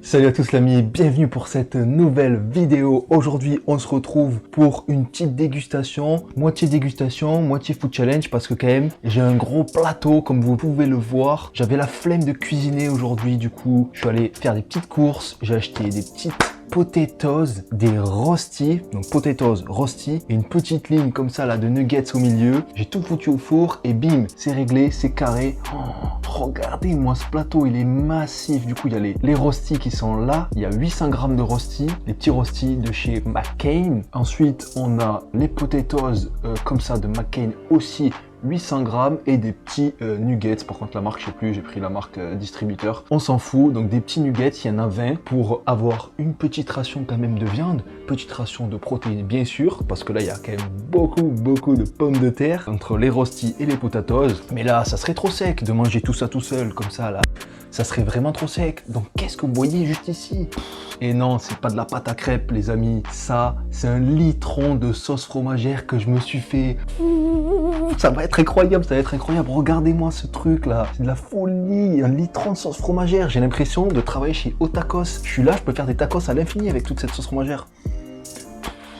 Salut à tous l'ami, bienvenue pour cette nouvelle vidéo. Aujourd'hui on se retrouve pour une petite dégustation, moitié food challenge parce que quand même j'ai un gros plateau comme vous pouvez le voir. J'avais la flemme de cuisiner aujourd'hui, du coup je suis allé faire des petites courses, j'ai acheté des petites potatoes, des rosti, donc potatoes, rosti, et une petite ligne comme ça là de nuggets au milieu. J'ai tout foutu au four et bim, c'est réglé, c'est carré. Oh, regardez-moi ce plateau, il est massif. Du coup, il y a les rosti qui sont là. Il y a 800 grammes de rosti, les petits rosti de chez McCain. Ensuite, on a les potatoes comme ça de McCain aussi. 800 grammes et des petits nuggets. Par contre la marque je sais plus, j'ai pris la marque distributeur, on s'en fout. Donc des petits nuggets, il y en a 20 pour avoir une petite ration quand même de viande, petite ration de protéines bien sûr, parce que là il y a quand même beaucoup de pommes de terre entre les rostis et les potatoes. Mais là ça serait trop sec de manger tout ça tout seul comme ça là, ça serait vraiment trop sec. Donc qu'est-ce que vous voyez juste ici? Et non, c'est pas de la pâte à crêpes les amis, ça c'est un litron de sauce fromagère que je me suis fait. Ça va être incroyable, ça va être incroyable. Regardez-moi ce truc là, c'est de la folie, un litron de sauce fromagère. J'ai l'impression de travailler chez Otakos. Je suis là, je peux faire des tacos à l'infini avec toute cette sauce fromagère.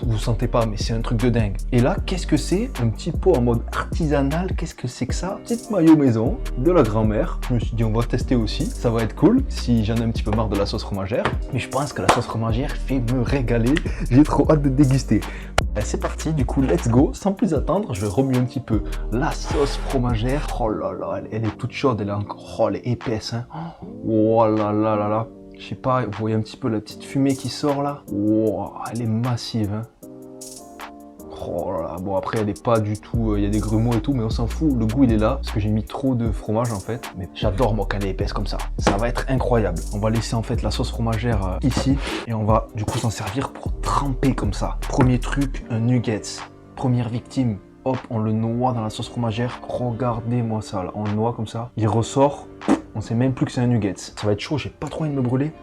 Vous sentez pas, mais c'est un truc de dingue. Et là, qu'est-ce que c'est? Un petit pot en mode artisanal, qu'est-ce que c'est que ça? Petite mayo maison, de la grand-mère. Je me suis dit, on va tester aussi, ça va être cool, si j'en ai un petit peu marre de la sauce fromagère. Mais je pense que la sauce fromagère fait me régaler, j'ai trop hâte de déguster. C'est parti, du coup, let's go. Sans plus attendre, je vais remuer un petit peu la sauce fromagère. Oh là là, elle est toute chaude, elle est encore, oh, elle est épaisse, hein. Oh là là là là. Je sais pas, vous voyez un petit peu la petite fumée qui sort là. Oh, elle est massive, hein. Oh là là, bon après elle est pas du tout, il y a des grumeaux et tout, mais on s'en fout, le goût il est là, parce que j'ai mis trop de fromage en fait, mais j'adore moi quand elle est épaisse comme ça, ça va être incroyable. On va laisser en fait la sauce fromagère ici, et on va du coup s'en servir pour tremper comme ça. Premier truc, un nuggets, première victime, hop, on le noie dans la sauce fromagère, regardez-moi ça là, on le noie comme ça, il ressort, on sait même plus que c'est un nuggets. Ça va être chaud, j'ai pas trop envie de me brûler.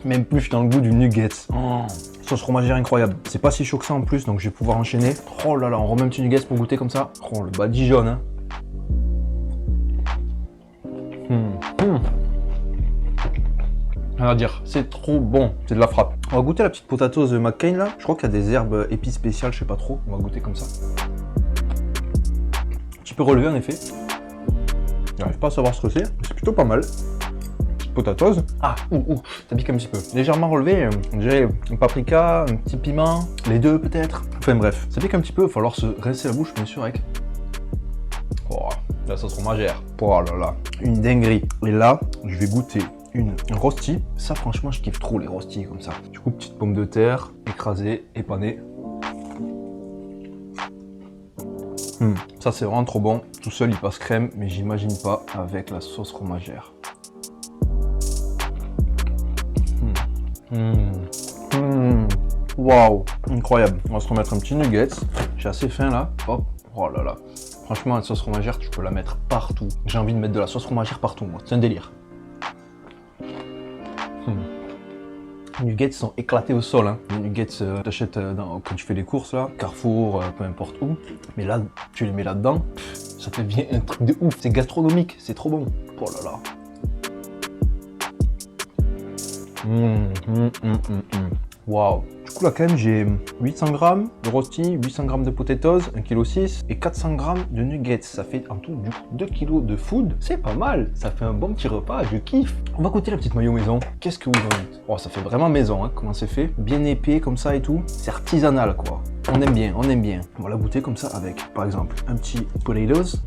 Même plus, je suis dans le goût du nuggets. Oh, sauce fromagère incroyable. C'est pas si chaud que ça en plus, donc je vais pouvoir enchaîner. Oh là là, on remet un petit nuggets pour goûter comme ça. Oh, le badigeonne, hein. Rien à dire, c'est trop bon, c'est de la frappe. On va goûter la petite potatoes de McCain là. Je crois qu'il y a des herbes épices spéciales, je sais pas trop. On va goûter comme ça. Un petit peu relevé en effet. J'arrive pas à savoir ce que c'est, mais c'est plutôt pas mal. Potatoes. Ah, ça pique un petit peu. Légèrement relevé, on dirait un paprika, un petit piment, les deux peut-être. Enfin bref, ça pique un petit peu, il va falloir se rincer la bouche bien sûr avec. Oh, la sauce fromagère. Oh là là, une dinguerie. Et là, je vais goûter un rosti. Ça franchement, je kiffe trop les rostis comme ça. Du coup, petite pomme de terre, écrasée, épanée. Ça c'est vraiment trop bon. Tout seul il passe crème, mais j'imagine pas avec la sauce fromagère. Waouh, incroyable. On va se remettre un petit nuggets. J'ai assez faim là. Hop, oh là là. Franchement, la sauce fromagère, tu peux la mettre partout. J'ai envie de mettre de la sauce fromagère partout, moi. C'est un délire. Les nuggets sont éclatés au sol. Hein. Les nuggets, t'achètes quand tu fais les courses là, Carrefour, peu importe où. Mais là, tu les mets là-dedans, ça devient un truc de ouf. C'est gastronomique, c'est trop bon. Oh là là. Waouh. Du coup là quand même j'ai 800 grammes de rosti, 800 grammes de potatoes, 1,6 kg et 400 grammes de nuggets. Ça fait en tout du coup 2 kg de food. C'est pas mal, ça fait un bon petit repas, je kiffe. On va goûter la petite mayo maison. Qu'est-ce que vous en dites? Oh, ça fait vraiment maison, hein, comment c'est fait. Bien épais comme ça et tout. C'est artisanal quoi. On aime bien, on aime bien. On va la goûter comme ça avec, par exemple, un petit potatoes.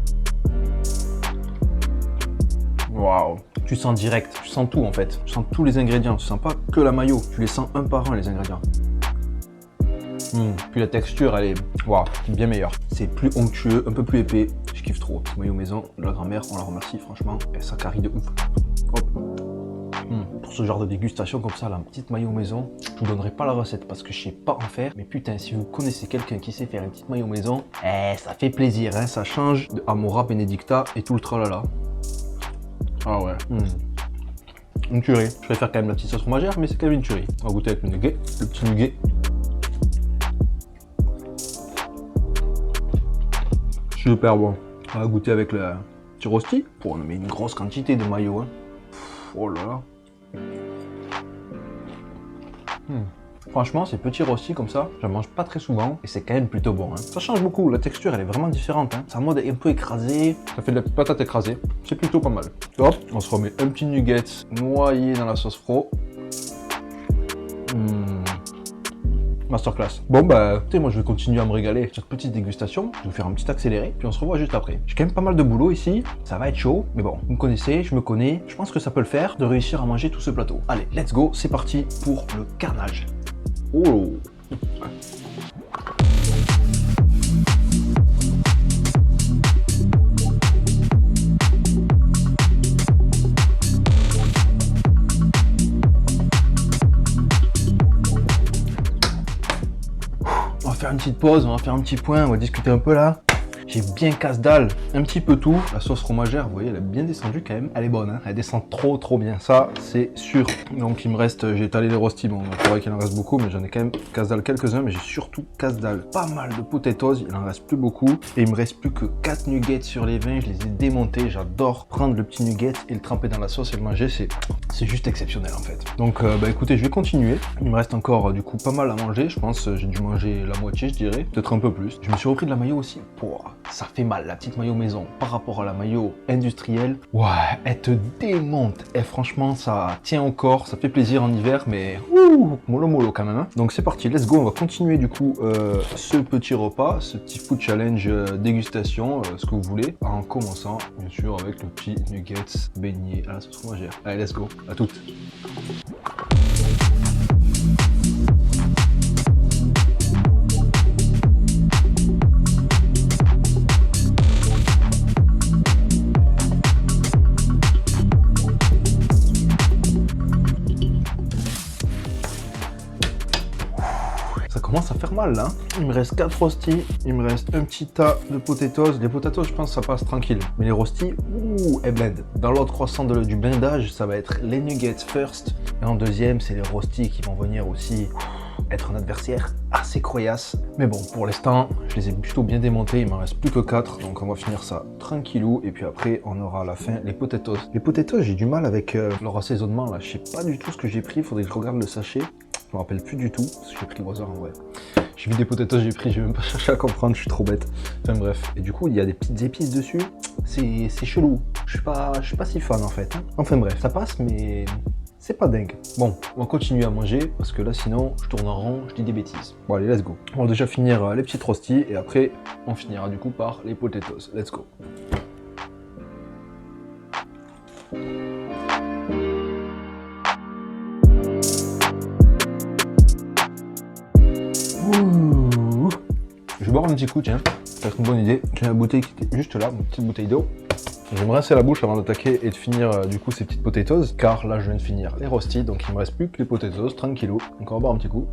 Waouh. Tu sens direct, tu sens tout en fait, tu sens tous les ingrédients, tu sens pas que la mayo, tu les sens un par un les ingrédients. Puis la texture elle est waouh, bien meilleure. C'est plus onctueux, un peu plus épais, je kiffe trop. Mayo maison, de la grand-mère, on la remercie franchement, et ça carie de ouf. Hop. Pour ce genre de dégustation comme ça, la petite mayo maison, je vous donnerai pas la recette parce que je sais pas en faire, mais putain si vous connaissez quelqu'un qui sait faire une petite mayo maison, ça fait plaisir, hein, ça change de Amora Benedicta et tout le tralala. Ah ouais. Une tuerie. Je préfère quand même la petite sauce fromagère, mais c'est quand même une tuerie. On va goûter avec le nugget, le petit nugget. Super bon. On va goûter avec le petit rosti. On met une grosse quantité de mayo. Hein. Oh là là. Franchement, ces petits rostis comme ça, j'en mange pas très souvent et c'est quand même plutôt bon. Hein. Ça change beaucoup, la texture elle est vraiment différente. Hein. C'est en mode un peu écrasé, ça fait de la patate écrasée. C'est plutôt pas mal. Hop, on se remet un petit nugget noyé dans la sauce fro. Masterclass. Bon bah, écoutez, moi je vais continuer à me régaler avec cette petite dégustation. Je vais vous faire un petit accéléré, puis on se revoit juste après. J'ai quand même pas mal de boulot ici, ça va être chaud, mais bon, vous me connaissez, je me connais, je pense que ça peut le faire de réussir à manger tout ce plateau. Allez, let's go, c'est parti pour le carnage. Oh. On va faire une petite pause, on va faire un petit point, on va discuter un peu là. J'ai bien casse-dalle, un petit peu tout. La sauce fromagère, vous voyez, elle est bien descendue quand même. Elle est bonne, hein, elle descend trop bien, ça c'est sûr. Donc il me reste, j'ai étalé les rostis, bon, il faudrait qu'il en reste beaucoup, mais j'en ai quand même casse-dalle quelques-uns, mais j'ai surtout casse-dalle pas mal de potatoes, il en reste plus beaucoup. Et il me reste plus que 4 nuggets sur les 20, je les ai démontés, j'adore prendre le petit nugget et le tremper dans la sauce et le manger, c'est juste exceptionnel en fait. Donc bah écoutez, je vais continuer. Il me reste encore du coup pas mal à manger, je pense, j'ai dû manger la moitié, je dirais, peut-être un peu plus. Je me suis repris de la mayo aussi, ça fait mal, la petite mayo maison par rapport à la mayo industrielle. Ouais, elle te démonte. Et franchement, ça tient au corps, ça fait plaisir en hiver, mais mollo quand même. Hein. Donc c'est parti, let's go. On va continuer du coup ce petit repas, ce petit food challenge dégustation, ce que vous voulez, en commençant bien sûr avec le petit nuggets beignet à la sauce fromagère. Allez, let's go. À toutes. Commence à faire mal là. Il me reste 4 rostis, il me reste un petit tas de potatoes. Les potatoes, je pense que ça passe tranquille. Mais les rostis, elles blendent. Dans l'autre croissant du blindage, ça va être les nuggets first. Et en deuxième, c'est les rostis qui vont venir aussi être un adversaire assez croyasse. Mais bon, pour l'instant, je les ai plutôt bien démontés. Il m'en reste plus que 4. Donc on va finir ça tranquillou. Et puis après, on aura à la fin les potatoes. Les potatoes, j'ai du mal avec leur assaisonnement là. Je sais pas du tout ce que j'ai pris. Il faudrait que je regarde le sachet. Je me rappelle plus du tout ce que j'ai pris au hasard en vrai. J'ai vu des potatoes, j'ai pris, j'ai même pas cherché à comprendre, je suis trop bête. Enfin bref. Et du coup, il y a des petites épices dessus. C'est chelou. Je suis pas si fan en fait. Hein. Enfin bref, ça passe, mais c'est pas dingue. Bon, on va continuer à manger parce que là sinon, je tourne en rond, je dis des bêtises. Bon allez, let's go. On va déjà finir les petites rostis et après, on finira du coup par les potatoes. Let's go. Je vais boire un petit coup, tiens, ça va être une bonne idée. J'ai la bouteille qui était juste là, une petite bouteille d'eau. Je vais me rincer la bouche avant d'attaquer et de finir du coup ces petites potatoes, car là je viens de finir les rostis, donc il me reste plus que les potatoes, tranquillou. Donc on va boire un petit coup.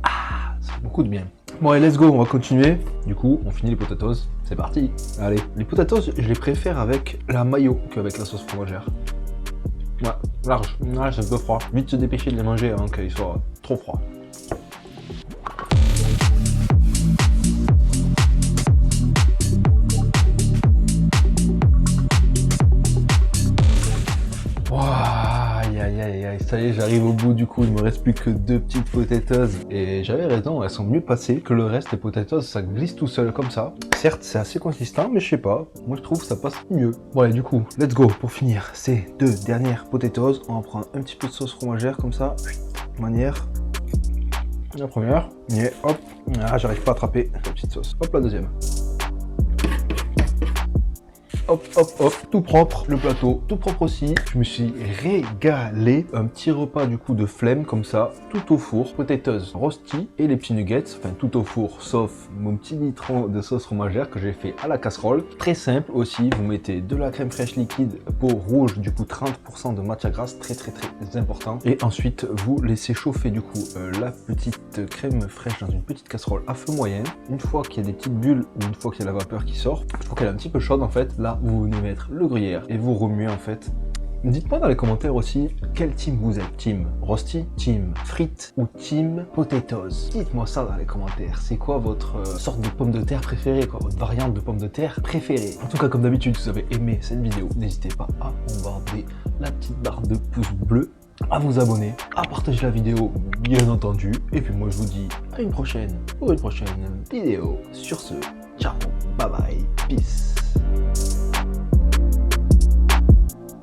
Ah, ça fait beaucoup de bien. Bon allez, let's go, on va continuer. Du coup, on finit les potatoes, c'est parti. Allez, les potatoes, je les préfère avec la mayo qu'avec la sauce fromagère. Ouais, large. Ouais, c'est un peu froid. Vite se dépêcher de les manger avant qu'ils soient trop froids. Ça y est, j'arrive au bout du coup, il me reste plus que 2 petites potatoes et j'avais raison, elles sont mieux passées que le reste des potatoes, ça glisse tout seul comme ça. Certes, c'est assez consistant, mais je sais pas, moi je trouve que ça passe mieux. Bon allez, du coup, let's go pour finir ces 2 dernières potatoes. On va prendre un petit peu de sauce fromagère comme ça, de manière. La première, et hop, ah, j'arrive pas à attraper la petite sauce. Hop, la deuxième. Hop, hop, hop, tout propre, le plateau, tout propre aussi. Je me suis régalé. Un petit repas du coup de flemme comme ça, tout au four, potatoes, rosti et les petits nuggets, enfin tout au four, sauf mon petit litron de sauce fromagère que j'ai fait à la casserole. Très simple aussi, vous mettez de la crème fraîche liquide, peau rouge, du coup 30% de matière grasse, très important. Et ensuite, vous laissez chauffer du coup la petite crème fraîche dans une petite casserole à feu moyen. Une fois qu'il y a des petites bulles ou une fois qu'il y a la vapeur qui sort, il faut qu'elle est un petit peu chaude en fait, là vous venez mettre le gruyère et vous remuez en fait Dites-moi dans les commentaires aussi quel team vous êtes. Team Rosti, team frites ou team potatoes. Dites-moi ça dans les commentaires. C'est quoi votre sorte de pomme de terre préférée, quoi, votre variante de pomme de terre préférée. En tout cas, comme d'habitude, si vous avez aimé cette vidéo, n'hésitez pas à bombarder la petite barre de pouce bleu, à vous abonner, à partager la vidéo, bien entendu. Et puis moi, je vous dis à une prochaine pour une prochaine vidéo. Sur ce, ciao, bye bye, peace.